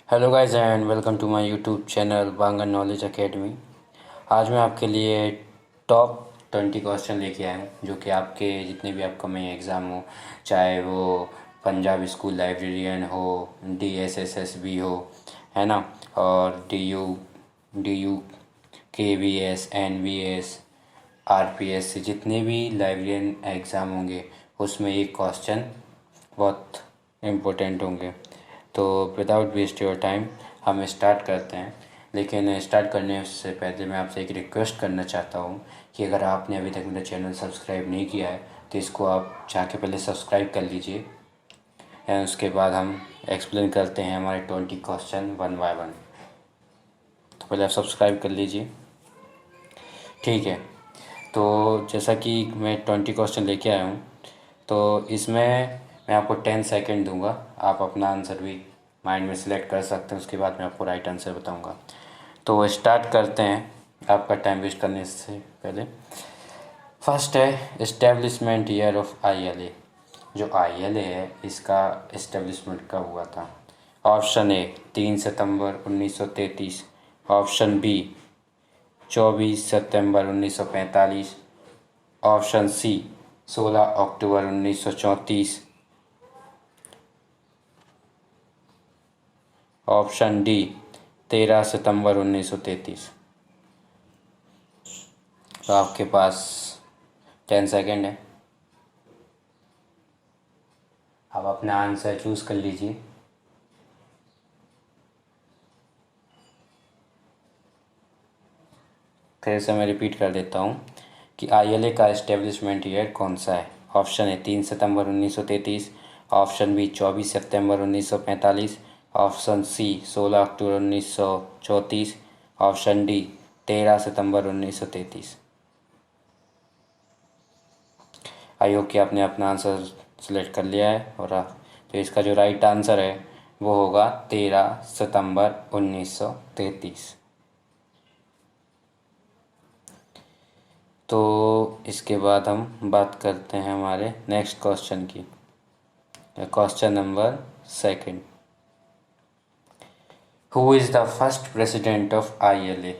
Hello guys and welcome to my YouTube channel Bangan knowledge academy. आज मैं आपके लिए टॉप 20 क्वेश्चन लेके आया हूँ जो कि आपके जितने भी अपकमिंग एग्ज़ाम हो, चाहे वो पंजाब स्कूल लाइब्रेरियन हो, DSSSB हो, है ना, और DU KVS NVS RPS जितने भी लाइब्रेरियन एग्ज़ाम होंगे उसमें ये क्वेश्चन बहुत इम्पोर्टेंट होंगे। तो विदाउट वेस्ट योर टाइम हम स्टार्ट करते हैं। लेकिन स्टार्ट करने से पहले मैं आपसे एक रिक्वेस्ट करना चाहता हूँ कि अगर आपने अभी तक मेरा चैनल सब्सक्राइब नहीं किया है तो इसको आप जाके पहले सब्सक्राइब कर लीजिए एंड उसके बाद हम एक्सप्लेन करते हैं हमारे 20 क्वेश्चन वन बाय वन। तो पहले आप सब्सक्राइब कर लीजिए, ठीक है। तो जैसा कि मैं 20 क्वेश्चन लेके आया हूँ, तो इसमें मैं आपको 10 सेकंड दूंगा, आप अपना आंसर भी माइंड में सिलेक्ट कर सकते हैं, उसके बाद मैं आपको राइट आंसर बताऊंगा। तो स्टार्ट करते हैं आपका टाइम वेस्ट करने से पहले। फर्स्ट है इस्टेब्लिशमेंट ईयर ऑफ ILA। जो ILA है इसका इस्टेब्लिशमेंट कब हुआ था? ऑप्शन ए 3 सितंबर 1933, ऑप्शन बी 24 सितंबर 1945, ऑप्शन सी 16 अक्टूबर 1934, ऑप्शन डी 13 सितंबर 1933। तो आपके पास 10 सेकेंड है, आप अपना आंसर चूज़ कर लीजिए। फिर से मैं रिपीट कर देता हूँ कि ILA का इस्टेब्लिशमेंट ईयर कौन सा है। ऑप्शन है 3 सितंबर 1933, ऑप्शन बी 24 सितंबर 1945, ऑप्शन सी 16 अक्टूबर 1934, ऑप्शन डी 13 सितंबर 1933। आई होप कि आपने अपना आंसर सेलेक्ट कर लिया है तो इसका जो राइट आंसर है वो होगा 13 सितंबर 1933। तो इसके बाद हम बात करते हैं हमारे नेक्स्ट क्वेश्चन की। Question number second, who is the first president of ILA?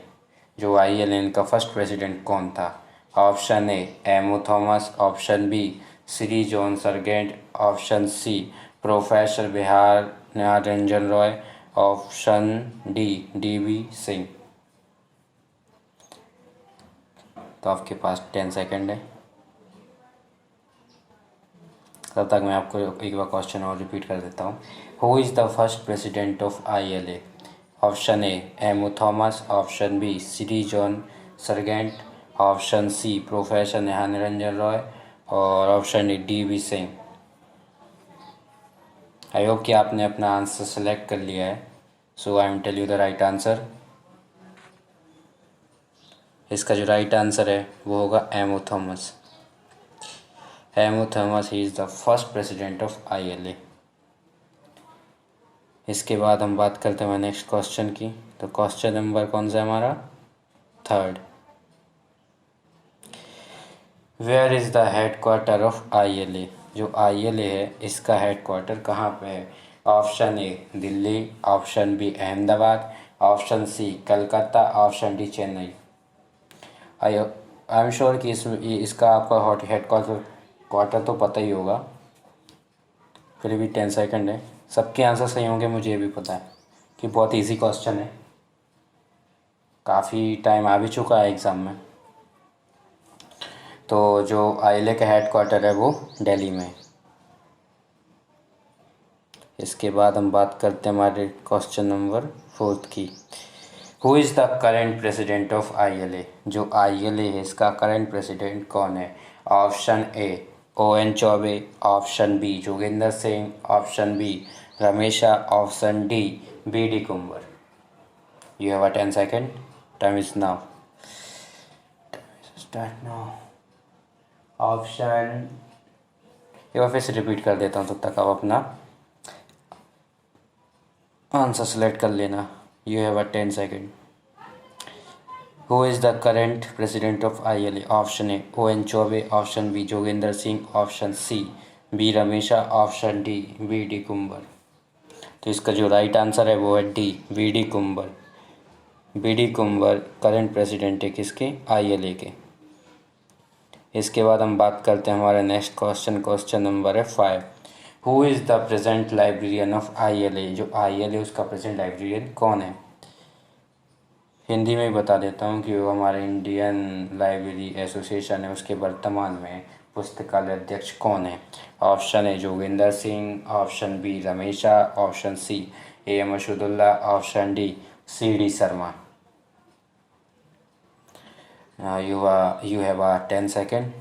जो ILA का फर्स्ट प्रेसिडेंट कौन था? Option A M O Thomas, option B Shri John Sargent, option C professor Bihar Ranjan Roy, option D DV Singh. तो आपके पास 10 सेकेंड है, तब तक मैं आपको एक बार क्वेश्चन और रिपीट कर देता हूँ। Who is the first president of ILA? Option A M O Thomas, option B Shri John Sargent, option C professor Nihal Niranjan Roy और option D DV Singh. I hope कि आपने अपना आंसर सेलेक्ट कर लिया है। So I am tell you the right answer. इसका जो right answer है वो होगा M O Thomas. M O Thomas he is the first president of ILA। इसके बाद हम बात करते हैं नेक्स्ट क्वेश्चन की। तो क्वेश्चन नंबर कौन सा है हमारा? Third, where is the head quarter of ILA? जो ILA है इसका हेड क्वार्टर कहाँ पे है? Option A Delhi, option B Ahmedabad, option C Calcutta, option D Chennai. I I am sure कि इसका आपका हेड क्वार्टर तो पता ही होगा, फिर भी 10 सेकंड है। सबके आंसर सही होंगे मुझे ये भी पता है कि बहुत इजी क्वेश्चन है, काफ़ी टाइम आ भी चुका है एग्ज़ाम में। तो जो ILA का हेड क्वार्टर है वो दिल्ली में। इसके बाद हम बात करते हैं हमारे क्वेश्चन नंबर फोर्थ की। Who is the current president of ILA? जो ILA है इसका करेंट प्रेसिडेंट कौन है? Option A ON Choubey, option B Joginder Singh, option B Ramesha, option D BD Kunwar. You have a 10 second, time is now, start now. Option एक बार फिर से रिपीट कर देता हूँ तब तक आप अपना आंसर सेलेक्ट कर लेना। You have a 10 second. Who is the current president of ILA? Option A ON Choubey, option B Joginder Singh, option C B Ramesha, option D BD Kunwar. तो इसका जो राइट आंसर है वो है D, V D. Kunwar. V D. Kunwar current president है किसके, ILA के। इसके बाद हम बात करते हैं हमारे नेक्स्ट क्वेश्चन, क्वेश्चन नंबर है 5। Who is the present librarian of ILA, जो ILA उसका प्रेजेंट लाइब्रेरियन कौन है। हिंदी में ही बता देता हूँ कि वो हमारे इंडियन लाइब्रेरी एसोसिएशन है, उसके वर्तमान में पुस्तकालय अध्यक्ष कौन है। Option A Joginder Singh, option B Ramesha, option C AM Ashudulla, option D CD Sharma. you have a 10 second।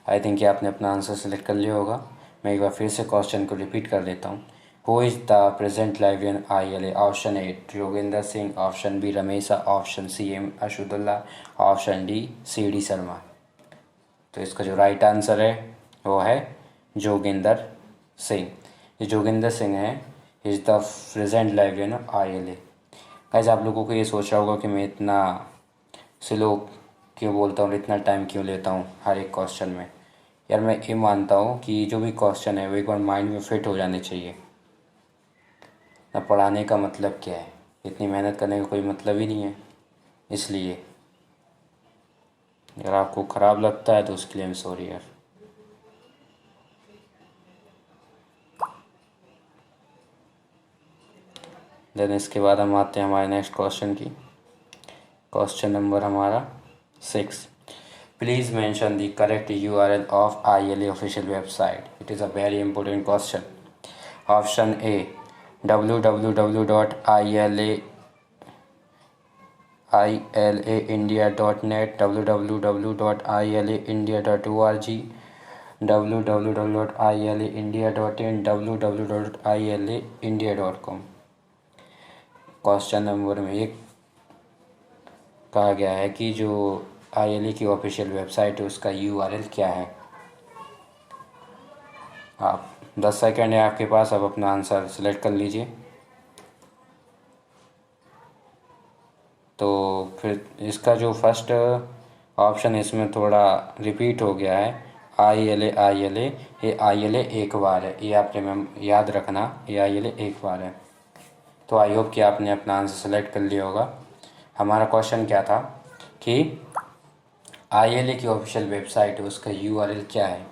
I think कि आपने अपना आंसर सेलेक्ट कर लिया होगा। मैं एक बार फिर से क्वेश्चन को रिपीट कर देता हूँ। Who is the present librarian ILA। Option A Joginder Singh, option B Ramesha, option C AM Ashudulla, option D CD Sharma. तो इसका जो राइट आंसर है वो है जोगिंदर सिंह। ये जोगिंदर सिंह है, is the present librarian of ILA। Guys आप लोगों को ये सोच रहा होगा कि मैं इतना स्लो क्यों बोलता हूँ, इतना टाइम क्यों लेता हूँ हर एक क्वेश्चन में। यार मैं ये मानता हूँ कि जो भी क्वेश्चन है वो एक बार माइंड में फिट हो जाने चाहिए। ना पढ़ाने का मतलब क्या है, इतनी मेहनत करने का कोई मतलब ही नहीं है। इसलिए अगर आपको ख़राब लगता है तो उसके लिए मैं सॉरी यार। देन इसके बाद हम आते हैं हमारे नेक्स्ट क्वेश्चन की। क्वेश्चन नंबर हमारा 6। Please mention the correct URL of ILA official website. It is a very important question. Option A www.ilaindia.net, www.ilaindia.org, www.ilaindia.in, www.ilaindia.com। Question number में 1 कहा गया है कि जो ILA की ऑफिशियल वेबसाइट है उसका URL क्या है। आप 10 सेकेंड है आपके पास, अब अपना आंसर सेलेक्ट कर लीजिए। तो फिर इसका जो फर्स्ट ऑप्शन है इसमें थोड़ा रिपीट हो गया है, ILA ILA, ये ILA एक बार है, ये आपने मैम याद रखना, ये ILA एक बार है। तो आई होप कि आपने अपना आंसर सेलेक्ट कर लिया होगा। हमारा क्वेश्चन क्या था कि ILA की ऑफिशियल वेबसाइट है उसका URL क्या है।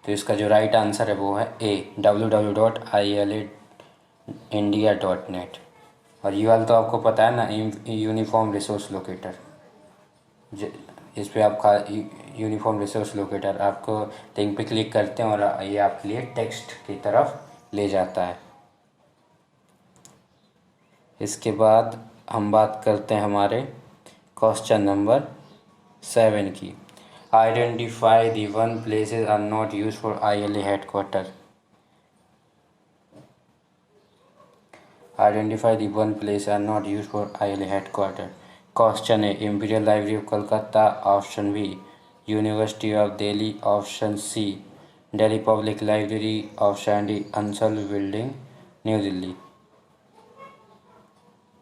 तो इसका जो राइट आंसर है वो है ए, www.ilaindia.net। और URL तो आपको पता है ना, यूनिफॉर्म रिसोर्स लोकेटर। इस पे आप यूनिफॉर्म रिसोर्स लोकेटर आपको लिंक पे क्लिक करते हैं और ये आपके लिए टेक्स्ट की तरफ ले जाता है। इसके बाद हम बात करते हैं हमारे क्वेश्चन नंबर 7 की। Identify the one places are not use for ILA headquarter. Identify the one place are not use for ILA headquarter. Question है imperial library of Calcutta, option B university of Delhi, option C Delhi public library, option D Ansal building new Delhi.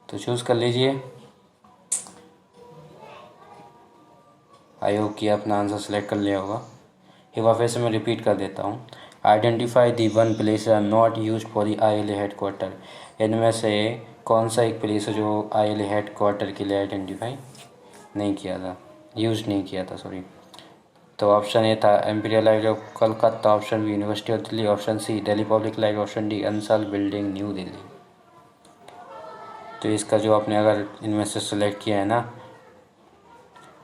तो choose कर लीजिए। आई hope कि अपना answer select कर लिया होगा। एक बार फिर से मैं रिपीट कर देता हूँ। Identify the one place are not use for the ILA headquarter. इनमें से कौन सा एक प्लेस है जो ILA हेडक्वार्टर के लिए आइडेंटिफाई नहीं किया था, यूज नहीं किया था, सॉरी। तो ऑप्शन ए था imperial library of Calcutta, option B university of Delhi, option C Delhi public library, option D Ansal building new Delhi. तो इसका जो आपने अगर इनमें से सेलेक्ट किया है ना,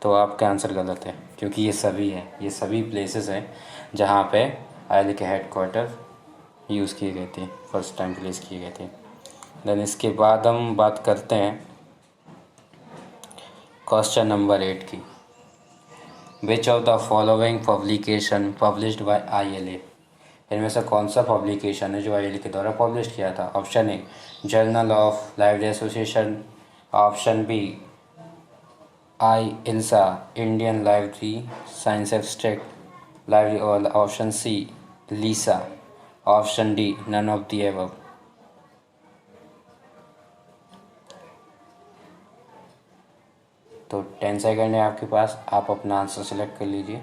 तो आपका आंसर गलत है, क्योंकि ये सभी है, ये सभी प्लेसेस हैं जहाँ पे ILA के हेडक्वार्टर यूज़ किए गए थे, फर्स्ट टाइम प्लेस किए गए थे। देन इसके बाद हम बात करते हैं क्वेश्चन नंबर 8 की। Which of the following publication published by ILA। इनमें से कौन सा पब्लिकेशन है जो ILA के द्वारा पब्लिश किया था। Option A journal of library association, option B ILSA Indian library science abstract library, और option C LISA, option D none of the above. तो 10 सेकंड है आपके पास, आप अपना आंसर सेलेक्ट कर लीजिए।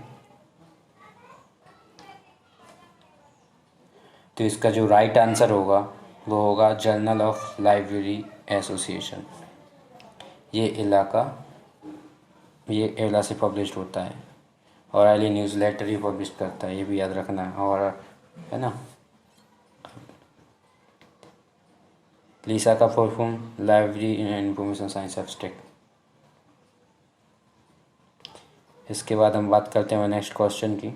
तो इसका जो राइट आंसर होगा वो होगा जर्नल ऑफ लाइब्रेरी एसोसिएशन। ये एला से पब्लिश होता है और एली न्यूज़ लेटर ही पब्लिश करता है, ये भी याद रखना है। और है ना, लीसा का full form library and information science abstract. इसके बाद हम बात करते हैं नेक्स्ट क्वेश्चन की।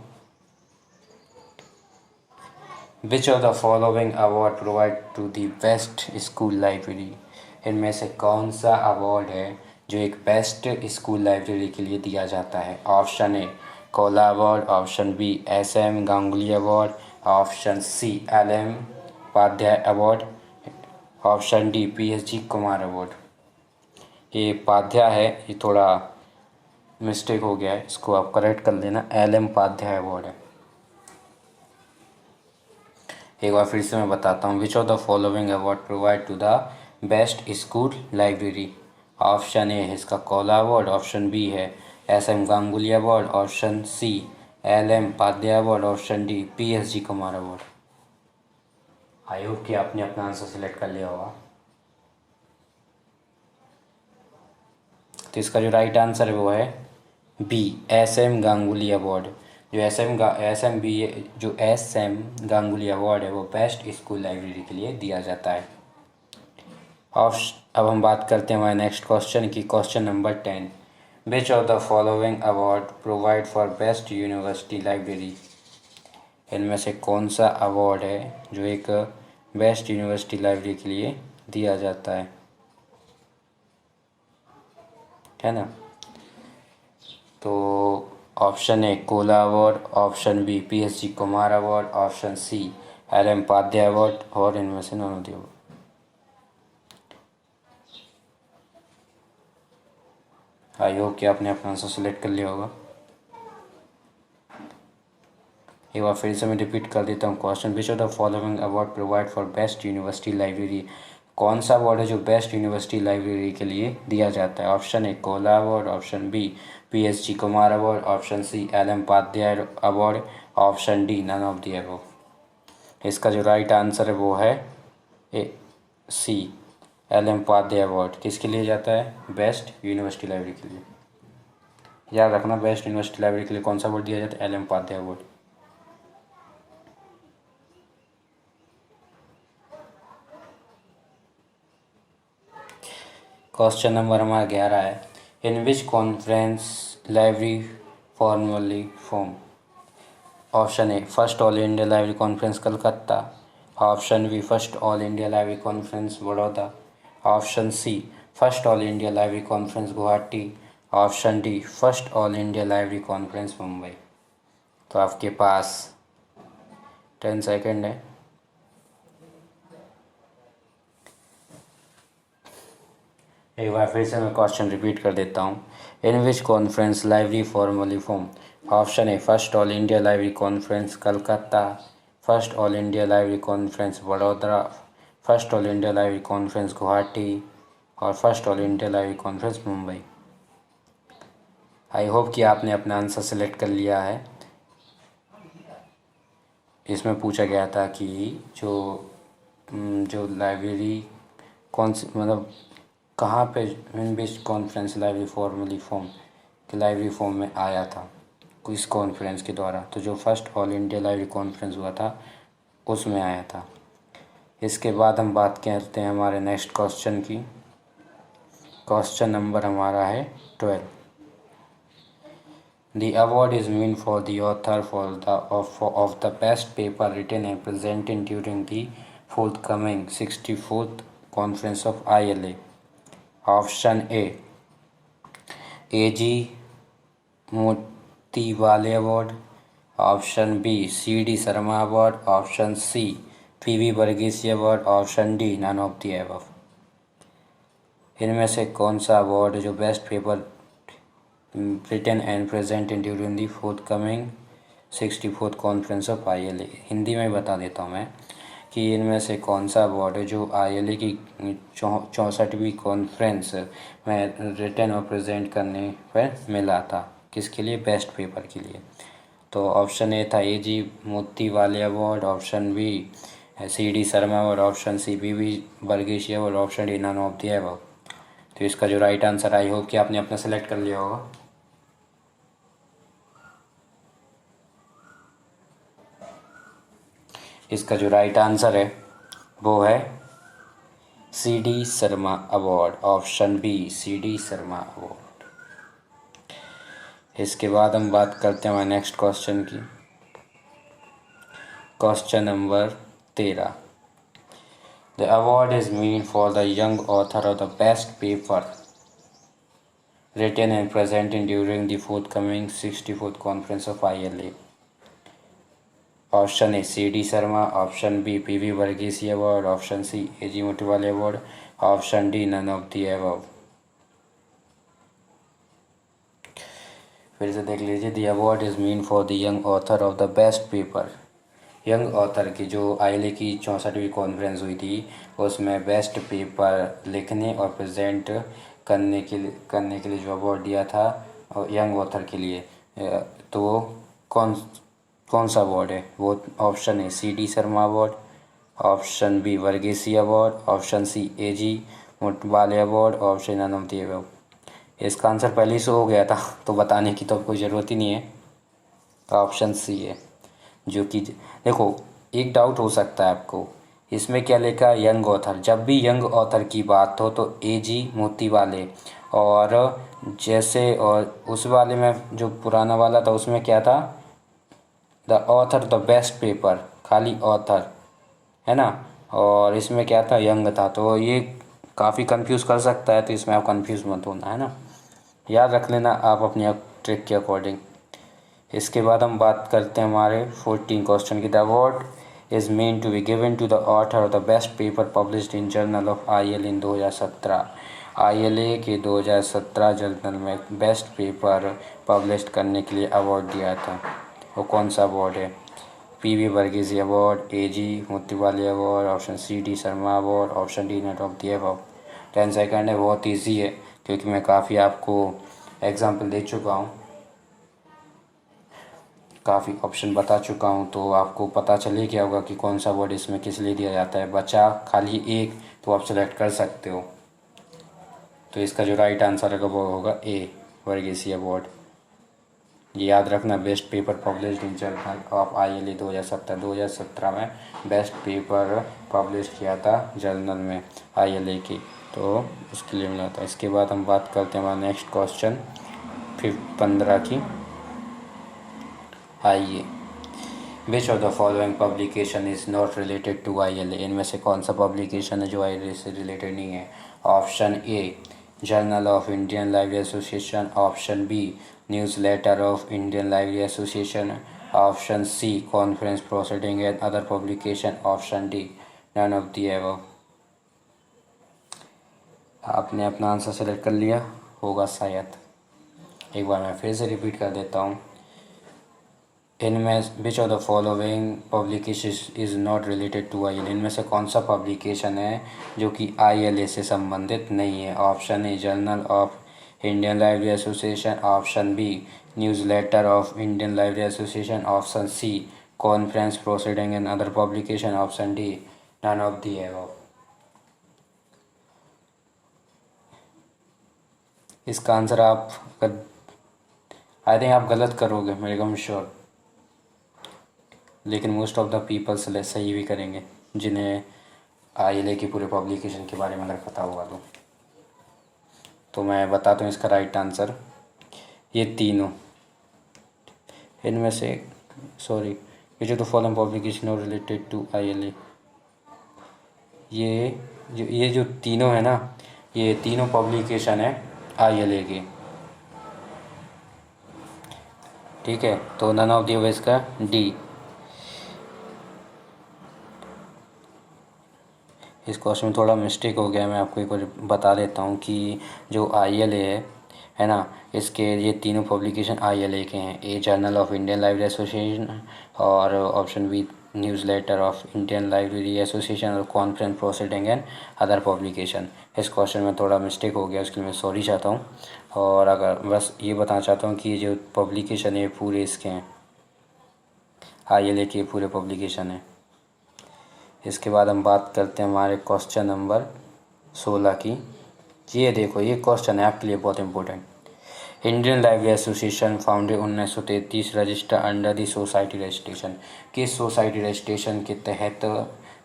Which of the following award provide to the best school library. इनमें से कौन सा अवार्ड है जो एक बेस्ट स्कूल लाइब्रेरी के लिए दिया जाता है। Option A Kaula award, option B SM Ganguly award, option C LM Upadhyay award, option D PSG Kumar award. ये उपाध्याय है, ये थोड़ा मिस्टेक हो गया है, इसको आप करेक्ट कर लेना। LM उपाध्याय अवार्ड है। एक बार फिर से मैं बताता हूँ। Which of the following award provide to the best school library. Option A है इसका कोला अवार्ड, ऑप्शन बी है SM Ganguly award, option C LM Upadhyay award, option D PSG Kumar award. I hope कि आपने अपना आंसर सेलेक्ट कर लिया होगा। तो इसका जो राइट आंसर है वो है बी SM गांगुली अवार्ड। जो SM गांगुली अवार्ड है वो बेस्ट स्कूल लाइब्रेरी के लिए दिया जाता है। अब हम बात करते हैं हमारे नेक्स्ट क्वेश्चन की। Question number 10। Which of the following award provide for best university library. इनमें से कौन सा अवार्ड है जो एक बेस्ट यूनिवर्सिटी लाइब्रेरी के लिए दिया जाता है ना। तो option A Kaula award, option B PSG Kumar award, option C LM Upadhyay award, और इनमें से none of the award. I hope कि आपने अपना आंसर सेलेक्ट कर लिया होगा। एक बार फिर से मैं रिपीट कर देता हूँ question. Which of the following award provide for best university library. कौन सा अवार्ड है जो बेस्ट यूनिवर्सिटी लाइब्रेरी के लिए दिया जाता है। Option A Kaula award, option B PSG Kumar award, option C LM Upadhyay award, option D none of the above. इसका जो राइट आंसर है वो है सी LM उपाध्याय अवार्ड। किसके लिए जाता है, बेस्ट यूनिवर्सिटी लाइब्रेरी के लिए। याद रखना, बेस्ट यूनिवर्सिटी लाइब्रेरी के लिए कौन सा अवार्ड दिया जाता है, LM Upadhyay award. Question number हमारा 11 है। In which conference library formally form. Option A first all India library conference Calcutta, option B first all India library conference Baroda, option C first all India library conference Guwahati, option D first all India library conference Mumbai. तो आपके पास 10 second है। एक बार फिर से मैं question repeat कर देता हूँ। In which conference library formally form. Option A first all India library conference Calcutta, first all India library conference Baroda, first all India library conference Guwahati, और first all India library conference Mumbai. I hope कि आपने अपना answer select कर लिया है। इसमें पूछा गया था कि जो लाइब्रेरी कौन सी, मतलब कहाँ पे इन which conference library formally form के लाइब्रेरी फॉर्म में आया था किस कॉन्फ्रेंस के द्वारा। तो जो first all India library conference हुआ था उसमें आया था। इसके बाद हम बात करते हैं हमारे नेक्स्ट क्वेश्चन की। क्वेश्चन नंबर हमारा है 12। The award is meant for the author of the best paper written and presented during the forthcoming 64th Conference of ILA. Option A AG Motiwale award, option B CD Sharma award, option C PV Varghese award, option D none of the above. इनमें से कौन सा award है जो best paper written and presented during the forthcoming 64th conference of ILA। Hindi में बता देता हूँ मैं कि इनमें से कौन सा अवार्ड है जो ILA की 64वीं कॉन्फ्रेंस में रिटन और प्रेजेंट करने पर मिला था, किसके लिए? बेस्ट पेपर के लिए। तो ऑप्शन ए था AG Motiwale award, option B CD Sharma award, option C PV Varghese award, option D none of the above. तो इसका जो राइट आंसर, आई होप कि आपने अपना सेलेक्ट कर लिया होगा। इसका जो राइट आंसर है वो है CD Sharma award, option B CD Sharma award. इसके बाद हम बात करते हैं नेक्स्ट क्वेश्चन की। Question number 13। The award is mean for the young author of the best paper written and presented during the forthcoming 64th conference of ILA। Option A CD Sharma, option B PV Varghese award, option C AG Motiwale award, option D none of the above. फिर से देख लीजिए। The award is mean for the young author of the best paper. Young author की जो ILA की 64वीं conference हुई थी उसमें बेस्ट पेपर लिखने और प्रेजेंट करने के लिए जो अवार्ड दिया था यंग ऑथर के लिए, तो वो कौन कौन सा अवार्ड है? वो ऑप्शन है CD Sharma award, option B Varghese award, option C AG Motiwale award, option none of the above. इसका आंसर पहले ही हो गया था तो बताने की तो कोई ज़रूरत ही नहीं है। ऑप्शन सी है, जो कि देखो एक डाउट हो सकता है आपको, इसमें क्या लिखा है? Young author. जब भी यंग ऑथर की बात हो तो AG मोतीवाले, और जैसे और उस वाले में जो पुराना वाला था उसमें क्या था? The author the best paper, खाली ऑथर है ना, और इसमें क्या था? यंग था। तो ये काफ़ी कंफ्यूज कर सकता है, तो इसमें आप कंफ्यूज मत होना, है ना। याद रख लेना आप अपनी ट्रिक के अकॉर्डिंग। इसके बाद हम बात करते हैं हमारे 14 क्वेश्चन की। The award is meant to be given to the author of the best paper published in journal of ILA in 2017। ILA के 2017 जर्नल में बेस्ट पेपर पब्लिश करने के लिए अवार्ड दिया था। वो कौन सा अवार्ड है? PV Varghese award, AG Motiwale award, option CD Sharma award, option D none of the above. 10 second है, बहुत ईजी है क्योंकि मैं काफ़ी आपको एग्जाम्पल दे चुका हूँ, काफ़ी ऑप्शन बता चुका हूँ, तो आपको पता चल ही गया होगा कि कौन सा अवार्ड इसमें किस लिए दिया जाता है। बचा खाली एक, तो आप सेलेक्ट कर सकते हो। तो इसका जो राइट आंसर है वो होगा A वर्गीसी अवार्ड। ये याद रखना, best paper published in journal of ILA 2017 में बेस्ट पेपर पब्लिश किया था जर्नल में ILA की, तो उसके लिए मिला था। इसके बाद हम बात करते हैं हमारा नेक्स्ट क्वेश्चन 15 की। आइए, which of the following publication is not related to ILA। इनमें से कौन सा पब्लिकेशन है जो ILA से रिलेटेड नहीं है? Option A journal of Indian library association, option B newsletter of Indian library association, option C conference proceeding and other publication, option D none of the above. आपने अपना answer select कर लिया होगा शायद। एक बार मैं फिर से रिपीट कर देता हूँ। इनमें which of the following publication is not related to ILA। इनमें से कौन सा पब्लिकेशन है जो कि ILA से संबंधित नहीं है? Option A journal of Indian library association, option B newsletter of Indian library association, option C conference proceeding and other publication, option D none of the above. इसका आंसर आप I think आप गलत करोगे, मेरे को sure, लेकिन most of the peoples सही भी करेंगे जिन्हें ILA की पूरे पब्लिकेशन के बारे में अगर पता होगा तो मैं बताता हूँ इसका राइट आंसर। ये तीनों इनमें से sorry which of the following publication are related to ILA। ये जो तीनों है ना, ये तीनों पब्लिकेशन है ILA की, ठीक है। तो नन ऑफ द अबव इसका डी। इस क्वेश्चन में थोड़ा मिस्टेक हो गया, मैं आपको एक बार बता देता हूँ कि जो ILA है ना, इसके ये तीनों पब्लिकेशन ILA के हैं। A journal of Indian library association, और option B newsletter of Indian library association और conference proceeding and other publication. इस क्वेश्चन में थोड़ा मिस्टेक हो गया, उसके लिए मैं सॉरी चाहता हूँ। और अगर बस ये बताना चाहता हूँ कि ये जो पब्लिकेशन है पूरे इसके हैं, ILA के पूरे पब्लिकेशन है। इसके बाद हम बात करते हैं हमारे क्वेश्चन नंबर 16 की। ये देखो, ये क्वेश्चन है आपके लिए बहुत important. Indian library association founded 1933, register under the society registration. किस सोसाइटी रजिस्ट्रेशन के तहत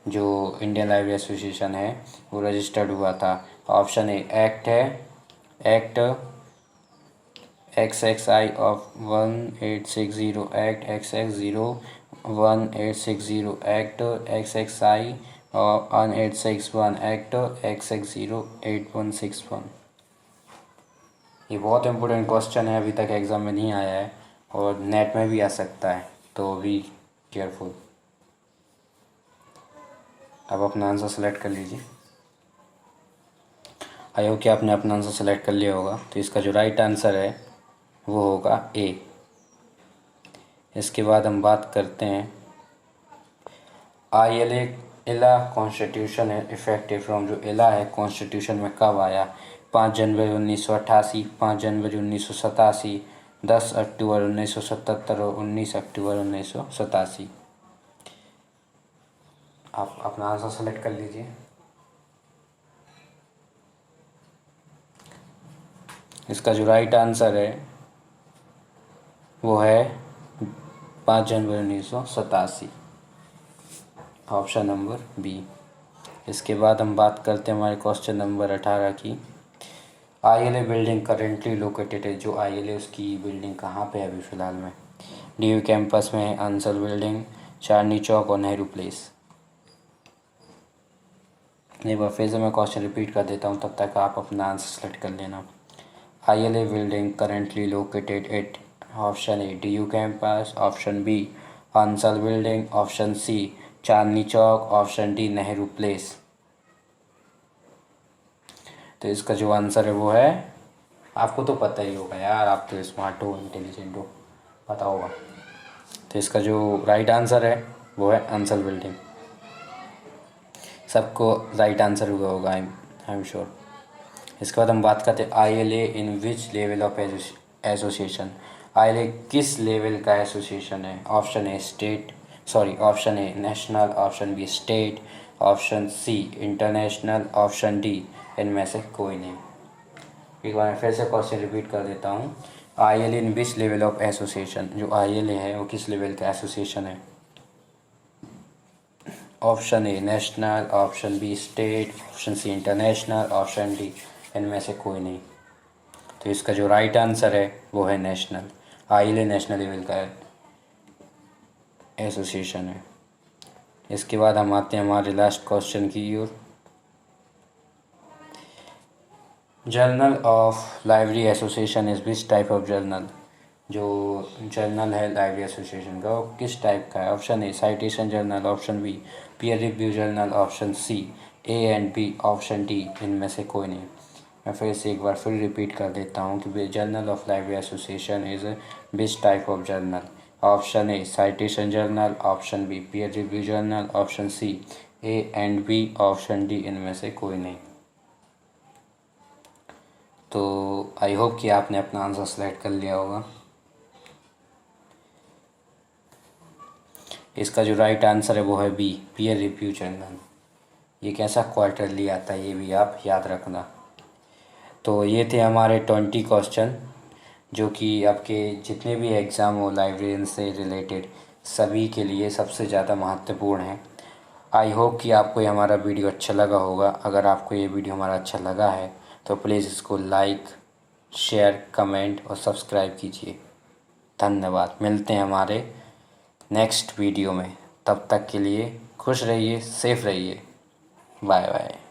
जो इंडियन लाइब्रेरी एसोसिएशन है वो रजिस्टर्ड हुआ था? ऑप्शन ए एक्ट है, act XXI of 1860, act XX011860, act XXI 1861, act XX018161। ये बहुत इंपॉर्टेंट क्वेश्चन है, अभी तक एग्ज़ाम में नहीं आया है और नेट में भी आ सकता है, तो बी केयरफुल। अब अपना आंसर सेलेक्ट कर लीजिए। आई होप कि आपने अपना आंसर सेलेक्ट कर लिया होगा। तो इसका जो राइट आंसर है वो होगा ए। इसके बाद हम बात करते हैं ILA कॉन्स्टिट्यूशन है इफेक्टिव फ्रॉम। जो इला है कॉन्स्टिट्यूशन में कब आया? 5 जनवरी 1988, 5 जनवरी 1987, 10 अक्टूबर 1977 और 19 अक्टूबर 1987। आप अपना आंसर सेलेक्ट कर लीजिए। इसका जो राइट आंसर है वो है 5 जनवरी 1987, ऑप्शन नंबर बी। इसके बाद हम बात करते हैं हमारे क्वेश्चन नंबर 18 की। ILA बिल्डिंग करेंटली लोकेटेड है। जो ILA उसकी बिल्डिंग कहाँ पे है अभी फ़िलहाल में? DU कैंपस में है, अंसल बिल्डिंग, चांदनी चौक और नेहरू प्लेस। एक बार फिर से मैं क्वेश्चन रिपीट कर देता हूँ, तब तक आप अपना आंसर सेलेक्ट कर लेना। ILA building currently located at, option A DU campus, option B Ansal building, option C Chandni Chowk, option D Nehru place. तो इसका जो आंसर है वो है, आपको तो पता ही होगा यार, आप तो स्मार्ट हो, इंटेलिजेंट हो, पता होगा। तो इसका जो राइट आंसर है वो है अंसल बिल्डिंग। सबको राइट आंसर हुआ होगा, आई एम श्योर। इसके बाद हम बात करते हैं ILA in which level of association. ILA किस लेवल का एसोसिएशन है? Option A state, option A national, option B state, option C international, option D इनमें से कोई नहीं। एक बार मैं फिर से क्वेश्चन रिपीट कर देता हूँ। ILA in which level of association, जो ILA है वो किस लेवल का एसोसिएशन है? Option A national, option B state, option C international, option D इनमें से कोई नहीं। तो इसका जो राइट आंसर है वो है नेशनल। ILA नेशनल लेवल का एसोसिएशन है। इसके बाद हम आते हैं हमारे लास्ट क्वेश्चन की ओर। Journal of library association is which type of journal? जो जर्नल है लाइब्रेरी एसोसिएशन का वो किस टाइप का है? Option A citation journal, option B peer review journal, option C A and B, option D इनमें से कोई नहीं। मैं फिर से एक बार फिर रिपीट कर देता हूँ कि journal of library association is which type of journal? Option A citation journal, option B peer review journal, option C A and B, option D इनमें से कोई नहीं। तो आई होप कि आपने अपना आंसर सेलेक्ट कर लिया होगा। इसका जो राइट आंसर है वो है बी पीयर रिव्यू जर्नल। ये कैसा क्वार्टरली आता है ये भी आप याद रखना। तो ये थे हमारे 20 क्वेश्चन जो कि आपके जितने भी एग्ज़ाम हो लाइब्रेरियन से रिलेटेड सभी के लिए सबसे ज़्यादा महत्वपूर्ण है। आई होप कि आपको ये हमारा वीडियो अच्छा लगा होगा। अगर आपको ये वीडियो हमारा अच्छा लगा है तो प्लीज़ इसको लाइक, शेयर, कमेंट और सब्सक्राइब कीजिए। धन्यवाद। मिलते हैं हमारे नेक्स्ट वीडियो में। तब तक के लिए खुश रहिए, सेफ रहिए। Bye bye.